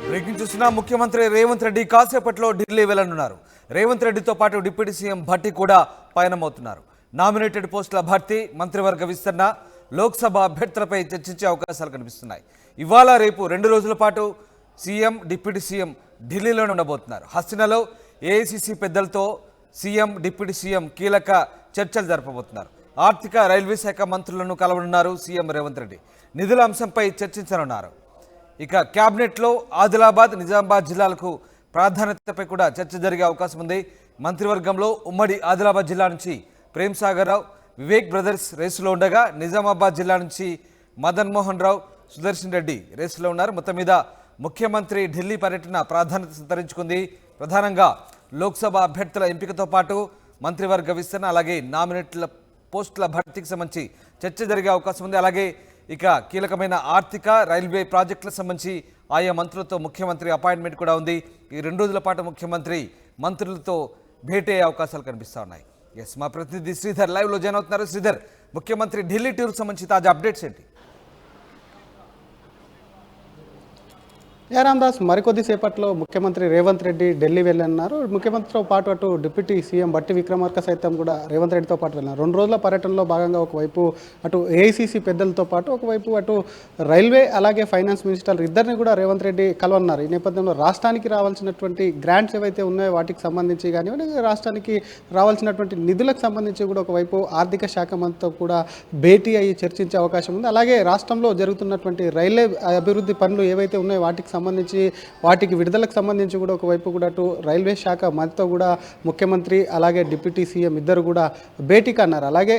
Breaking చూసిన ముఖ్యమంత్రి రేవంత్ రెడ్డి కాసేపట్లో ఢిల్లీ వెళ్లనున్నారు. రేవంత్ రెడ్డితో పాటు డిప్యూటీ సీఎం భట్టి కూడా పయనమవుతున్నారు. నామినేటెడ్ పోస్టుల భర్తీ, మంత్రివర్గ విస్తరణ, లోక్సభ అభ్యర్థులపై చర్చించే అవకాశాలు కనిపిస్తున్నాయి. ఇవాళ రేపు 2 రోజుల పాటు సీఎం, డిప్యూటీ సీఎం ఢిల్లీలోనే ఉండబోతున్నారు. హస్తినలో ఏఐసీసీ పెద్దలతో సీఎం, డిప్యూటీ సీఎం కీలక చర్చలు జరపబోతున్నారు. ఆర్థిక, రైల్వే శాఖ మంత్రులను కలవనున్నారు సీఎం రేవంత్ రెడ్డి. నిధుల అంశంపై చర్చించనున్నారు. ఇక క్యాబినెట్లో ఆదిలాబాద్, నిజామాబాద్ జిల్లాలకు ప్రాధాన్యతపై కూడా చర్చ జరిగే అవకాశం ఉంది. మంత్రివర్గంలో ఉమ్మడి ఆదిలాబాద్ జిల్లా నుంచి ప్రేమ్ సాగర్ రావు, వివేక్ బ్రదర్స్ రేసులో ఉండగా, నిజామాబాద్ జిల్లా నుంచి మదన్ మోహన్ రావు, సుదర్శన్ రెడ్డి రేసులో ఉన్నారు. మొత్తం మీద ముఖ్యమంత్రి ఢిల్లీ పర్యటన ప్రాధాన్యత సంతరించుకుంది. ప్రధానంగా లోక్సభ అభ్యర్థుల ఎంపికతో పాటు మంత్రివర్గ విస్తరణ, అలాగే నామినేట్ల పోస్టుల భర్తీకి సంబంధించి చర్చ జరిగే అవకాశం ఉంది. అలాగే ఇక కీలకమైన ఆర్థిక, రైల్వే ప్రాజెక్టులకు సంబంధించి ఆయా మంత్రులతో ముఖ్యమంత్రి అపాయింట్మెంట్ కూడా ఉంది. ఈ 2 రోజుల పాటు ముఖ్యమంత్రి మంత్రులతో భేటీ అయ్యే అవకాశాలు కనిపిస్తూ ఉన్నాయి. ఎస్, మా ప్రతినిధి శ్రీధర్ లైవ్లో జాయిన్ అవుతున్నారు. శ్రీధర్, ముఖ్యమంత్రి ఢిల్లీ టూర్కి సంబంధించి తాజా అప్డేట్స్ ఏంటి? రామదాస్, మరికొద్దిసేపట్లో ముఖ్యమంత్రి రేవంత్ రెడ్డి ఢిల్లీ వెళ్ళనున్నారు. ముఖ్యమంత్రితో పాటు అటు డిప్యూటీ సీఎం భట్టి విక్రమార్క సైతం కూడా రేవంత్ రెడ్డితో పాటు వెళ్ళినారు. 2 రోజుల పర్యటనలో భాగంగా ఒకవైపు అటు ఏఐసీసీ పెద్దలతో పాటు ఒకవైపు అటు రైల్వే అలాగే ఫైనాన్స్ మినిస్టర్లు ఇద్దరిని కూడా రేవంత్ రెడ్డి కలవన్నారు. ఈ నేపథ్యంలో రాష్ట్రానికి రావాల్సినటువంటి గ్రాంట్స్ ఏవైతే ఉన్నాయో వాటికి సంబంధించి కానివ్వండి, రాష్ట్రానికి రావాల్సినటువంటి నిధులకు సంబంధించి కూడా ఒకవైపు ఆర్థిక శాఖ మంత్రితో కూడా భేటీ అయ్యి చర్చించే అవకాశం ఉంది. అలాగే రాష్ట్రంలో జరుగుతున్నటువంటి రైల్వే అభివృద్ధి పనులు ఏవైతే ఉన్నాయో వాటికి సంబంధించి వాటికి విడుదలకు సంబంధించి కూడా ఒకవైపు కూడా అటు రైల్వే శాఖ మంత్రితో కూడా ముఖ్యమంత్రి అలాగే డిప్యూటీ సీఎం ఇద్దరు కూడా భేటీకి అన్నారు. అలాగే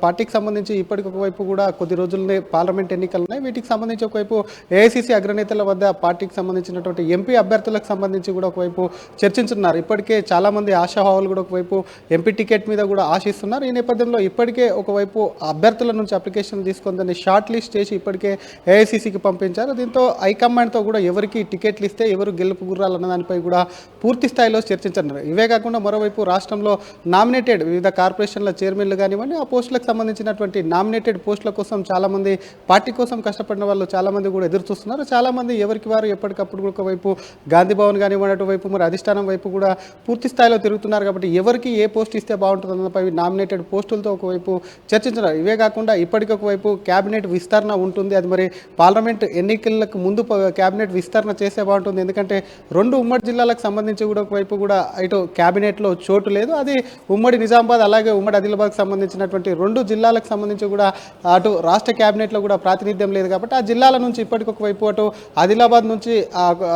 పార్టీకి సంబంధించి ఇప్పటికి ఒకవైపు కూడా కొద్ది రోజుల్లోనే పార్లమెంట్ ఎన్నికలు ఉన్నాయి. వీటికి సంబంధించి ఒకవైపు ఏఐసీసీ అగ్రనేతల వద్ద పార్టీకి సంబంధించినటువంటి ఎంపీ అభ్యర్థులకు సంబంధించి కూడా ఒకవైపు చర్చించున్నారు. ఇప్పటికే చాలామంది ఆశాభావాలు కూడా ఒకవైపు ఎంపీ టికెట్ మీద కూడా ఆశిస్తున్నారు. ఈ నేపథ్యంలో ఇప్పటికే ఒకవైపు అభ్యర్థుల నుంచి అప్లికేషన్ తీసుకొని దాన్ని షార్ట్ లిస్ట్ చేసి ఇప్పటికే ఏఐసీసీకి పంపించారు. దీంతో హైకమాండ్తో కూడా ఎవరికి టికెట్లు ఇస్తే ఎవరు గెలుపు గుర్రాలన్న దానిపై కూడా పూర్తి స్థాయిలో చర్చించారు. ఇవే కాకుండా మరోవైపు రాష్ట్రంలో నామినేటెడ్ వివిధ కార్పొరేషన్ల చైర్మన్లు కానివ్వండి, ఆ పోస్టులకు సంబంధించినటువంటి నామినేటెడ్ పోస్టుల కోసం చాలామంది పార్టీ కోసం కష్టపడిన వాళ్ళు చాలామంది కూడా ఎదురు చూస్తున్నారు. చాలామంది ఎవరికి వారు ఎప్పటికప్పుడు ఒకవైపు గాంధీ భవన్ కానివ్వండి, అటువైపు మరి అధిష్టానం వైపు కూడా పూర్తి స్థాయిలో తిరుగుతున్నారు. కాబట్టి ఎవరికి ఏ పోస్ట్ ఇస్తే బాగుంటుంది అన్నపై నామినేటెడ్ పోస్టులతో ఒకవైపు చర్చించారు. ఇవే కాకుండా ఇప్పటికి ఒకవైపు క్యాబినెట్ విస్తరణ ఉంటుంది. అది మరి పార్లమెంట్ ఎన్నికలకు ముందు క్యాబినెట్ విస్తరణ చేసే బాగుంటుంది. ఎందుకంటే 2 ఉమ్మడి జిల్లాలకు సంబంధించి కూడా ఒకవైపు కూడా ఇటు క్యాబినెట్లో చోటు లేదు. అది ఉమ్మడి నిజామాబాద్ అలాగే ఉమ్మడి ఆదిలాబాద్కి సంబంధించినటువంటి 2 జిల్లాలకు సంబంధించి కూడా అటు రాష్ట్ర క్యాబినెట్లో కూడా ప్రాతినిధ్యం లేదు. కాబట్టి ఆ జిల్లాల నుంచి ఇప్పటికి ఒకవైపు అటు ఆదిలాబాద్ నుంచి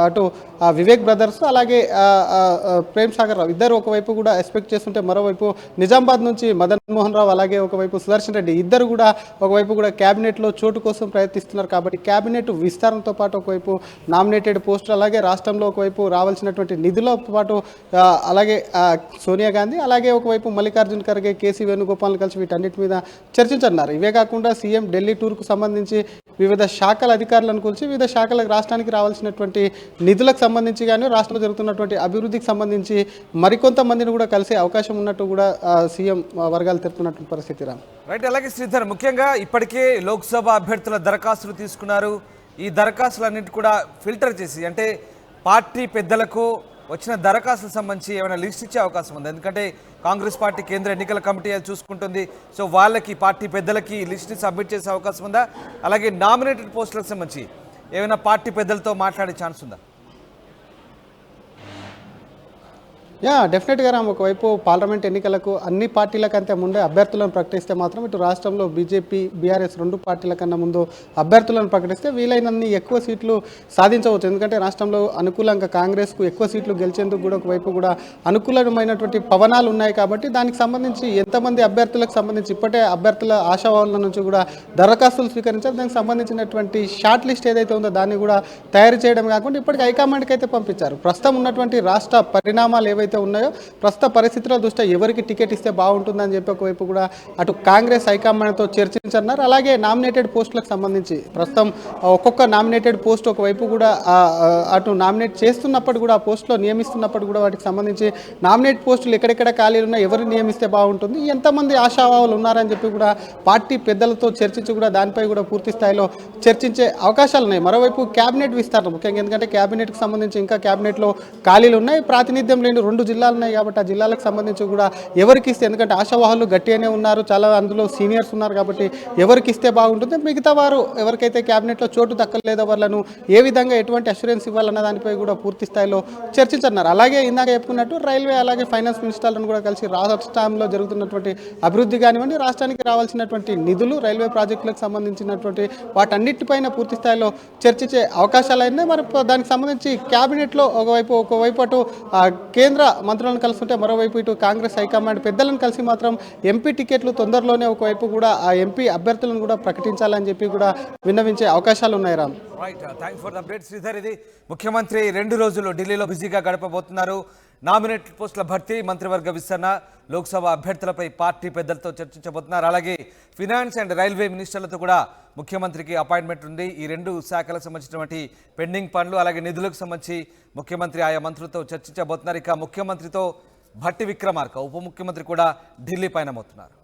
అటు వివేక్ బ్రదర్స్ అలాగే ప్రేమ్ సాగర్ రావు ఇద్దరు ఒకవైపు కూడా ఎక్స్పెక్ట్ చేస్తుంటే, మరోవైపు నిజామాబాద్ నుంచి మదన్ మోహన్ రావు అలాగే ఒకవైపు సుదర్శన్ రెడ్డి ఇద్దరు కూడా ఒకవైపు కూడా క్యాబినెట్లో చోటు కోసం ప్రయత్నిస్తున్నారు. కాబట్టి క్యాబినెట్ విస్తరణతో పాటు ఒకవైపు నామినేటెడ్ పోస్టులు అలాగే రాష్ట్రంలో ఒకవైపు రావాల్సినటువంటి నిధులతో పాటు అలాగే సోనియా గాంధీ అలాగే ఒకవైపు మల్లికార్జున్ ఖర్గే, కేసీ వేణుగోపాల్ని కలిసి వీటన్నిటి మీద చర్చించన్నారు. ఇవే కాకుండా సీఎం ఢిల్లీ టూర్కు సంబంధించి వివిధ శాఖల అధికారులను కూల్చి వివిధ శాఖలకు రాష్ట్రానికి రావాల్సినటువంటి నిధులకు సంబంధించి కానీ రాష్ట్రంలో జరుగుతున్నటువంటి అభివృద్ధికి సంబంధించి మరికొంతమందిని కూడా కలిసే అవకాశం ఉన్నట్టు కూడా సీఎం వర్గాలు తెలుపుతున్నటువంటి పరిస్థితి. రైట్, అలాగే శ్రీధర్, ముఖ్యంగా ఇప్పటికే లోక్సభ అభ్యర్థుల దరఖాస్తులు తీసుకున్నారు. ఈ దరఖాస్తులన్నింటి కూడా ఫిల్టర్ చేసి, అంటే పార్టీ పెద్దలకు వచ్చిన దరఖాస్తులకు సంబంధించి ఏమైనా లిస్ట్ ఇచ్చే అవకాశం ఉంది. ఎందుకంటే కాంగ్రెస్ పార్టీ కేంద్ర ఎన్నికల కమిటీ అది చూసుకుంటుంది. సో వాళ్ళకి, పార్టీ పెద్దలకి లిస్ట్ సబ్మిట్ చేసే అవకాశం ఉందా? అలాగే నామినేటెడ్ పోస్టులకు సంబంధించి ఏమైనా పార్టీ పెద్దలతో మాట్లాడే ఛాన్స్ ఉందా? డెఫినెట్గా రామ్, ఒకవైపు పార్లమెంట్ ఎన్నికలకు అన్ని పార్టీల కంటే ముందే అభ్యర్థులను ప్రకటిస్తే మాత్రం ఇటు రాష్ట్రంలో బీజేపీ, బీఆర్ఎస్ 2 పార్టీల కన్నా ముందు అభ్యర్థులను ప్రకటిస్తే వీలైనన్ని ఎక్కువ సీట్లు సాధించవచ్చు. ఎందుకంటే రాష్ట్రంలో అనుకూలంగా కాంగ్రెస్కు ఎక్కువ సీట్లు గెలిచేందుకు కూడా ఒకవైపు కూడా అనుకూలమైనటువంటి పవనాలు ఉన్నాయి. కాబట్టి దానికి సంబంధించి ఎంతమంది అభ్యర్థులకు సంబంధించి ఇప్పటే అభ్యర్థుల ఆశావాళ్ళ నుంచి కూడా దరఖాస్తులు స్వీకరించారు. దానికి సంబంధించినటువంటి షార్ట్ లిస్ట్ ఏదైతే ఉందో దాన్ని కూడా తయారు చేయడం కాకుండా ఇప్పటికి హైకమాండ్కి అయితే పంపించారు. ప్రస్తుతం ఉన్నటువంటి రాష్ట్ర పరిణామాలు ఏవైతే ఏవైతే ఉన్నాయో ప్రస్తుత పరిస్థితుల దృష్ట్యా ఎవరికి టికెట్ ఇస్తే బాగుంటుందని చెప్పి ఒకవైపు కూడా అటు కాంగ్రెస్ హైకమాండ్తో చర్చించన్నారు. అలాగే నామినేటెడ్ పోస్టులకు సంబంధించి ప్రస్తుతం ఒక్కొక్క నామినేటెడ్ పోస్ట్ ఒకవైపు కూడా అటు నామినేట్ చేస్తున్నప్పుడు కూడా ఆ పోస్టులో నియమిస్తున్నప్పుడు కూడా వాటికి సంబంధించి నామినేట్ పోస్టులు ఎక్కడెక్కడ ఖాళీలు ఉన్నాయి, ఎవరు నియమిస్తే బాగుంటుంది, ఎంతమంది ఆశావాహులు ఉన్నారని చెప్పి కూడా పార్టీ పెద్దలతో చర్చించి కూడా దానిపై కూడా పూర్తి స్థాయిలో చర్చించే అవకాశాలు ఉన్నాయి. మరోవైపు క్యాబినెట్ విస్తరణ ముఖ్యంగా ఎందుకంటే క్యాబినెట్కి సంబంధించి ఇంకా క్యాబినెట్లో ఖాళీలు ఉన్నాయి, ప్రాతినిధ్యం లేని 2 జిల్లాలు ఉన్నాయి కాబట్టి ఆ జిల్లాలకు సంబంధించి కూడా ఎవరికి ఇస్తే, ఎందుకంటే ఆశావాహులు గట్టిగానే ఉన్నారు, చాలా అందులో సీనియర్స్ ఉన్నారు కాబట్టి ఎవరికి ఇస్తే బాగుంటుంది, మిగతా వారు ఎవరికైతే క్యాబినెట్లో చోటు దక్కలేదో వాళ్ళను ఏ విధంగా ఎటువంటి అష్యూరెన్స్ ఇవ్వాలన్న దానిపై కూడా పూర్తి స్థాయిలో చర్చించన్నారు. అలాగే ఇందాక చెప్పుకున్నట్టు రైల్వే అలాగే ఫైనాన్స్ మినిస్టర్లను కూడా కలిసి రాష్ట్రంలో జరుగుతున్నటువంటి అభివృద్ధి కానివ్వండి, రాష్ట్రానికి రావాల్సినటువంటి నిధులు, రైల్వే ప్రాజెక్టులకు సంబంధించినటువంటి వాటన్నిటిపైన పూర్తి స్థాయిలో చర్చించే అవకాశాలు అయినాయి. మరి దానికి సంబంధించి క్యాబినెట్లో ఒకవైపు అటు కేంద్ర మంత్రులను కలుస్తుంటే మరోవైపు ఇటు కాంగ్రెస్ హైకమాండ్ పెద్దలను కలిసి మాత్రం ఎంపీ టికెట్లు తొందరలోనే ఒకవైపు కూడా ఆ ఎంపీ అభ్యర్థులను కూడా ప్రకటించాలని చెప్పి కూడా విన్నవించే అవకాశాలు ఉన్నాయి. Ram, right, thanks for the update Sridhar. ఇది ముఖ్యమంత్రి 2 రోజులు ఢిల్లీలో బిజీగా గడపబోతున్నారు. నామినేటెడ్ పోస్టుల భర్తీ, మంత్రివర్గ విస్తరణ, లోక్సభ అభ్యర్థులపై పార్టీ పెద్దలతో చర్చించబోతున్నారు. అలాగే ఫినాన్స్ అండ్ రైల్వే మినిస్టర్లతో కూడా ముఖ్యమంత్రికి అపాయింట్మెంట్ ఉంది. ఈ 2 శాఖలకు సంబంధించినటువంటి పెండింగ్ పనులు అలాగే నిధులకు సంబంధించి ముఖ్యమంత్రి ఆయా మంత్రులతో చర్చించబోతున్నారు. ఇక ముఖ్యమంత్రితో భట్టి విక్రమార్క, ఉప ముఖ్యమంత్రి కూడా ఢిల్లీ పయనమవుతున్నారు.